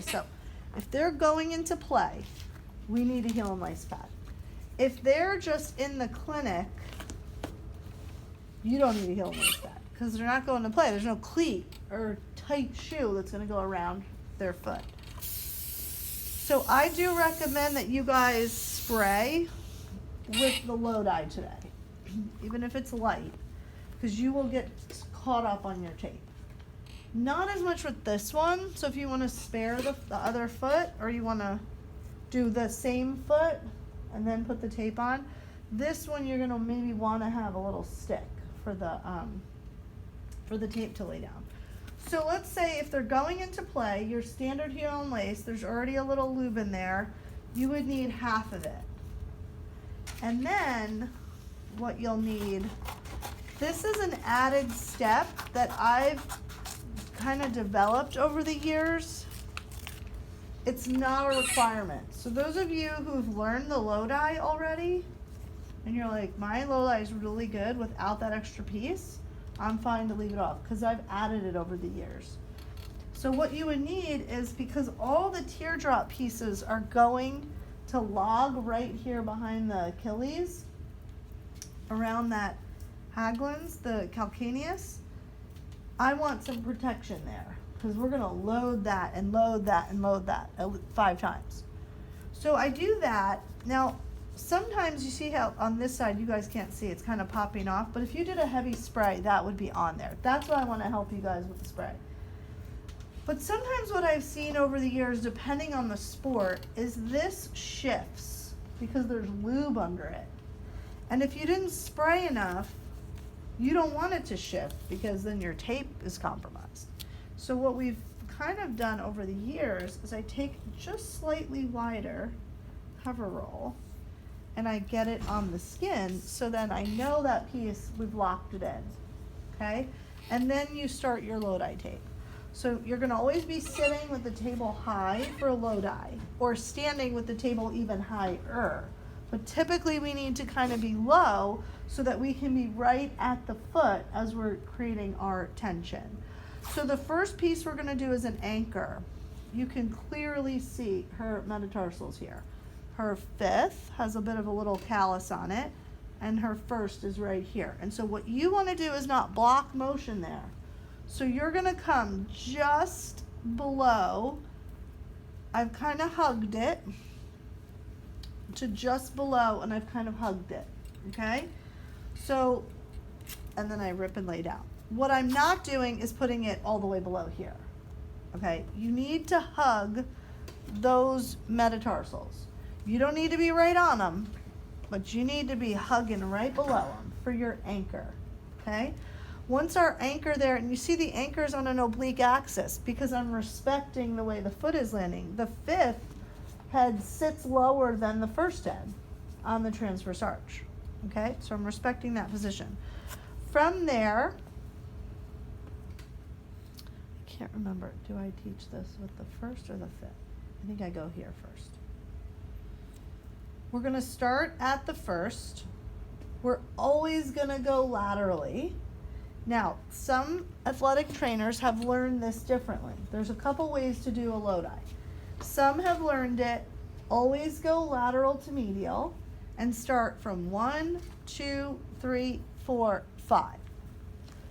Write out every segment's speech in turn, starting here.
So if they're going into play, we need a heel and lace pad. If they're just in the clinic, you don't need a heel and lace pad because they're not going to play. There's no cleat or tight shoe that's going to go around their foot. So I do recommend that you guys spray with the Lodi today, even if it's light, because you will get caught up on your tape. Not as much with this one, so if you want to spare the other foot, or you want to do the same foot and then put the tape on, this one you're going to maybe want to have a little stick for the tape to lay down. So let's say if they're going into play, your standard heel and lace, there's already a little lube in there, you would need half of it. And then what you'll need, this is an added step that I've kind of developed over the years. It's not a requirement. So those of you who've learned the Lodi already, and you're like, my Lodi is really good without that extra piece, I'm fine to leave it off because I've added it over the years. So what you would need is, because all the teardrop pieces are going to log right here behind the Achilles, around that Haglunds, the calcaneus, I want some protection there because we're going to load that and load that and load that 5 times. So I do that. Now, sometimes you see how on this side, you guys can't see, it's kind of popping off, but if you did a heavy spray, that would be on there. That's why I want to help you guys with the spray. But sometimes what I've seen over the years, depending on the sport, is this shifts because there's lube under it. And if you didn't spray enough, you don't want it to shift because then your tape is compromised. So what we've kind of done over the years is I take just slightly wider cover roll and I get it on the skin, so then I know that piece, we've locked it in, okay? And then you start your Lodi tape. So you're gonna always be sitting with the table high for a Lodi, or standing with the table even higher. But typically we need to kind of be low so that we can be right at the foot as we're creating our tension. So the first piece we're gonna do is an anchor. You can clearly see her metatarsals here. Her 5th has a bit of a little callus on it, and her 1st is right here. And so what you wanna do is not block motion there. So you're gonna come just below, I've kind of hugged it, to just below, and I've kind of hugged it, okay? So, and then I rip and lay down. What I'm not doing is putting it all the way below here, okay? You need to hug those metatarsals. You don't need to be right on them, but you need to be hugging right below them for your anchor, okay? Once our anchor there, and you see the anchor's on an oblique axis because I'm respecting the way the foot is landing. The 5th head sits lower than the 1st head on the transverse arch, okay? So I'm respecting that position. From there, I can't remember, do I teach this with the 1st or the 5th? I think I go here first. We're gonna start at the 1st. We're always gonna go laterally. Now, some athletic trainers have learned this differently. There's a couple ways to do a Lodi. Some have learned it, always go lateral to medial and start from 1, 2, 3, 4, 5.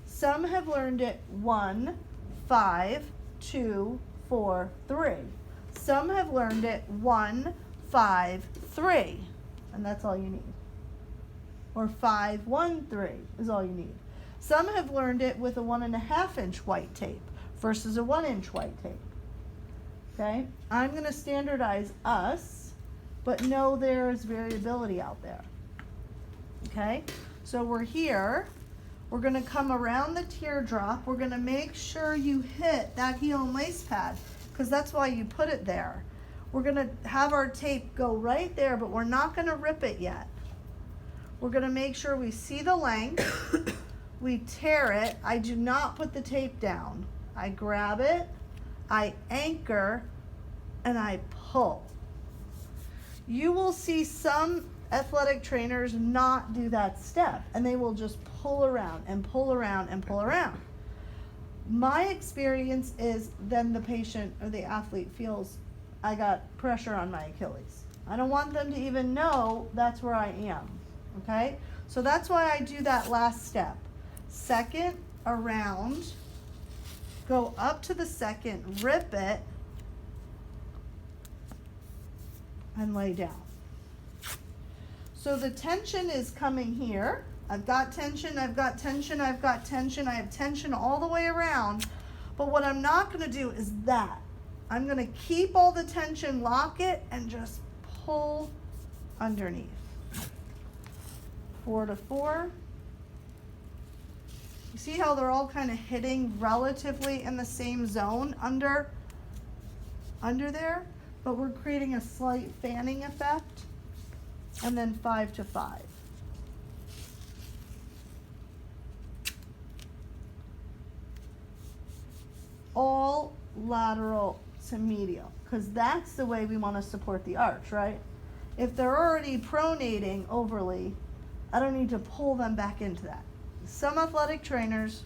Some have learned it 1, 5, 2, 4, 3. Some have learned it 1, 5, 3, and that's all you need. Or 5, 1, 3 is all you need. Some have learned it with a 1.5 inch white tape versus a 1 inch white tape. Okay, I'm going to standardize us, but know there's variability out there. Okay, so we're here. We're going to come around the teardrop. We're going to make sure you hit that heel and lace pad because that's why you put it there. We're going to have our tape go right there, but we're not going to rip it yet. We're going to make sure we see the length. We tear it. I do not put the tape down. I grab it, I anchor, and I pull. You will see some athletic trainers not do that step, and they will just pull around and pull around and pull around. My experience is then the patient or the athlete feels I got pressure on my Achilles. I don't want them to even know that's where I am, okay? So that's why I do that last step. Second, around, go up to the second, rip it, and lay down. So the tension is coming here. I've got tension, I've got tension, I've got tension, I have tension all the way around. But what I'm not gonna do is that. I'm gonna keep all the tension, lock it, and just pull underneath. 4 to 4. You see how they're all kind of hitting relatively in the same zone under there? But we're creating a slight fanning effect. And then 5 to 5. All lateral to medial, because that's the way we want to support the arch, right? If they're already pronating overly, I don't need to pull them back into that. Some athletic trainers,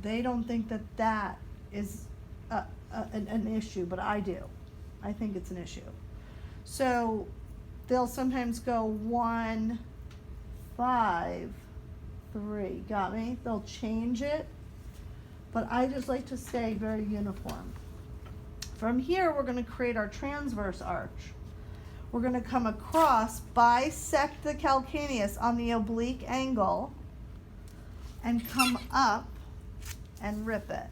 they don't think that that is an issue, but I do. I think it's an issue. So they'll sometimes go 1, 5, 3. Got me? They'll change it, but I just like to stay very uniform. From here, we're going to create our transverse arch. We're going to come across, bisect the calcaneus on the oblique angle, and come up and rip it.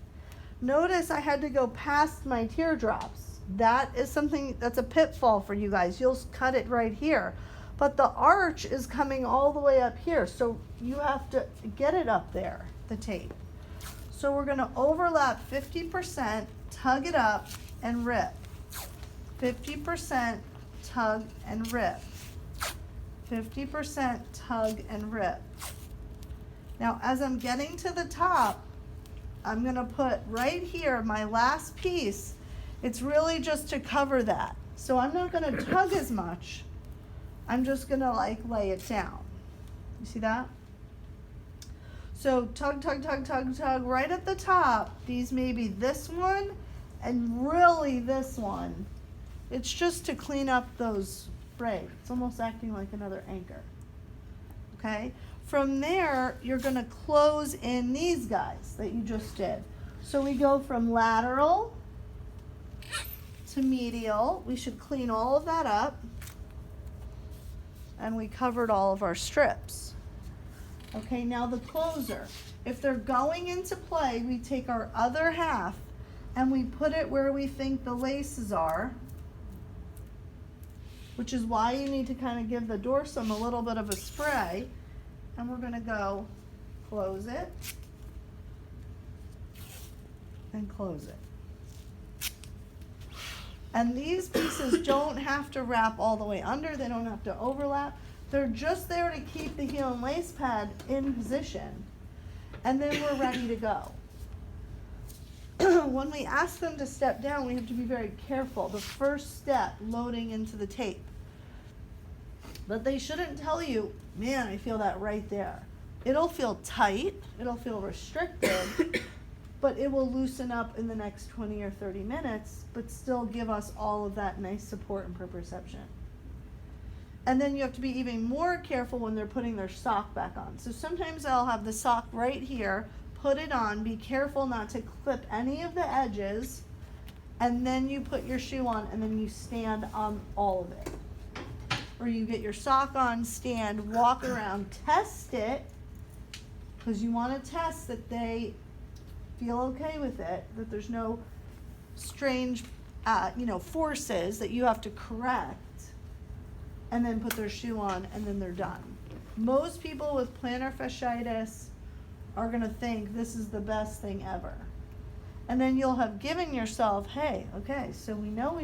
Notice I had to go past my teardrops. That is something that's a pitfall for you guys. You'll cut it right here. But the arch is coming all the way up here, so you have to get it up there, the tape. So we're gonna overlap 50%, tug it up, and rip. 50%, tug and rip. 50%, tug and rip. Now, as I'm getting to the top, I'm gonna put right here, my last piece. It's really just to cover that. So I'm not gonna tug as much. I'm just gonna like lay it down. You see that? So tug, tug, tug, tug, tug, right at the top. These may be this one and really this one. It's just to clean up those frayed. It's almost acting like another anchor. Okay? From there, you're gonna close in these guys that you just did. So we go from lateral to medial. We should clean all of that up. And we covered all of our strips. Okay, now the closer. If they're going into play, we take our other half and we put it where we think the laces are, which is why you need to kind of give the dorsum a little bit of a spray. And we're gonna go close it and close it. And these pieces don't have to wrap all the way under, they don't have to overlap. They're just there to keep the heel and lace pad in position. And then we're ready to go. When we ask them to step down, we have to be very careful. The first step, loading into the tape. But they shouldn't tell you, man, I feel that right there. It'll feel tight, it'll feel restricted, but it will loosen up in the next 20 or 30 minutes, but still give us all of that nice support and proprioception. And then you have to be even more careful when they're putting their sock back on. So sometimes I'll have the sock right here, put it on, be careful not to clip any of the edges, and then you put your shoe on and then you stand on all of it. Or you get your sock on, stand, walk around, test it, because you want to test that they feel okay with it, that there's no strange, forces that you have to correct, and then put their shoe on, and then they're done. Most people with plantar fasciitis are going to think this is the best thing ever. And then you'll have given yourself, hey, okay, so we know we